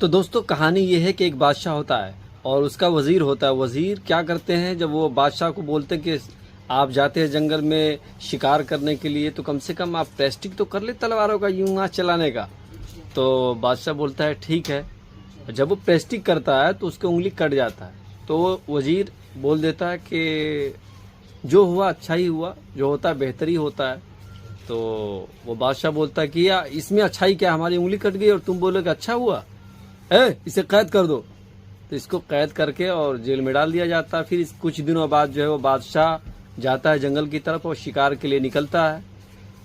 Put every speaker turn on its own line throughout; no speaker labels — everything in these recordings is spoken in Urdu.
تو دوستو کہانی یہ ہے کہ ایک بادشاہ ہوتا ہے اور اس کا وزیر ہوتا ہے. وزیر کیا کرتے ہیں جب وہ بادشاہ کو بولتے ہیں کہ آپ جاتے ہیں جنگل میں شکار کرنے کے لیے تو کم سے کم آپ پریکٹس تو کر لیں تلواروں کا یوں ہاتھ چلانے کا. تو بادشاہ بولتا ہے ٹھیک ہے. جب وہ پریکٹس کرتا ہے تو اس کی انگلی کٹ جاتا ہے. تو وہ وزیر بول دیتا ہے کہ جو ہوا اچھا ہی ہوا, جو ہوتا ہے بہتر ہی ہوتا ہے. تو وہ بادشاہ بولتا ہے کہ یا اس میں اچھائی کیا, ہماری انگلی کٹ گئی اور تم بولو کہ اچھا ہوا, اسے قید کر دو. تو اس کو قید کر کے اور جیل میں ڈال دیا جاتا ہے. پھر کچھ دنوں بعد جو ہے وہ بادشاہ جاتا ہے جنگل کی طرف اور شکار کے لیے نکلتا ہے.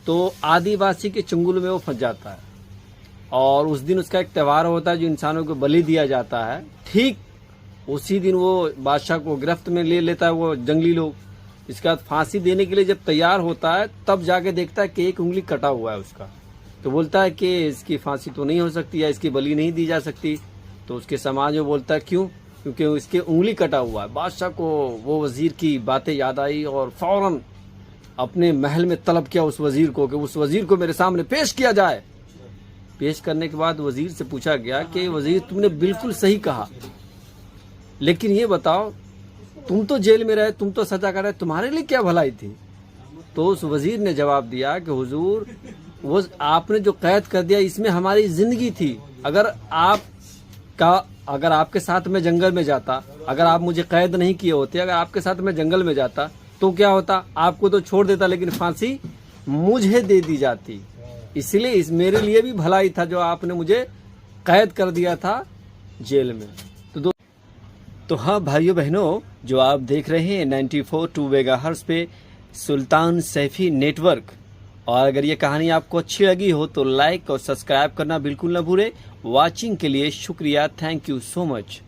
تو آدی واسی کے چنگل میں وہ پھنس جاتا ہے اور اس دن اس کا ایک تہوار ہوتا ہے جو انسانوں کو بلی دیا جاتا ہے. ٹھیک اسی دن وہ بادشاہ کو گرفت میں لے لیتا ہے وہ جنگلی لوگ. اس کے بعد پھانسی دینے کے لیے جب تیار ہوتا ہے تب جا کے دیکھتا ہے کہ ایک انگلی کٹا ہوا ہے اس کا. تو بولتا ہے کہ اس کی پھانسی تو نہیں ہو سکتی یا اس کی بلی نہیں دی جا سکتی. تو اس کے سماج میں بولتا ہے کیوں, کیونکہ اس کی انگلی کٹا ہوا ہے. بادشاہ کو وہ وزیر کی باتیں یاد آئی اور فوراً اپنے محل میں طلب کیا اس وزیر کو کہ اس وزیر کو میرے سامنے پیش کیا جائے. پیش کرنے کے بعد وزیر سے پوچھا گیا کہ وزیر تم نے بالکل صحیح کہا, لیکن یہ بتاؤ تم تو جیل میں رہے, تم تو سزا کر رہے, تمہارے لیے کیا بھلائی تھی. تو اس وزیر نے جواب دیا کہ حضور وہ آپ نے جو قید کر دیا اس میں ہماری زندگی تھی. اگر آپ کے ساتھ میں جنگل میں جاتا, اگر آپ مجھے قید نہیں کیے ہوتے, اگر آپ کے ساتھ میں جنگل میں جاتا تو کیا ہوتا, آپ کو تو چھوڑ دیتا لیکن پھانسی مجھے دے دی جاتی. اس لیے میرے لیے بھی بھلائی تھا جو آپ نے مجھے قید کر دیا تھا جیل میں. تو ہاں بھائیو بہنوں, جو آپ دیکھ رہے ہیں 94.2 میگا ہرٹز پہ سلطان سیفی نیٹ ورک, اور اگر یہ کہانی آپ کو اچھی لگی ہو تو لائک اور سبسکرائب کرنا بالکل نہ بھولیں. واچنگ کے لیے شکریہ, تھینک یو سو مچ.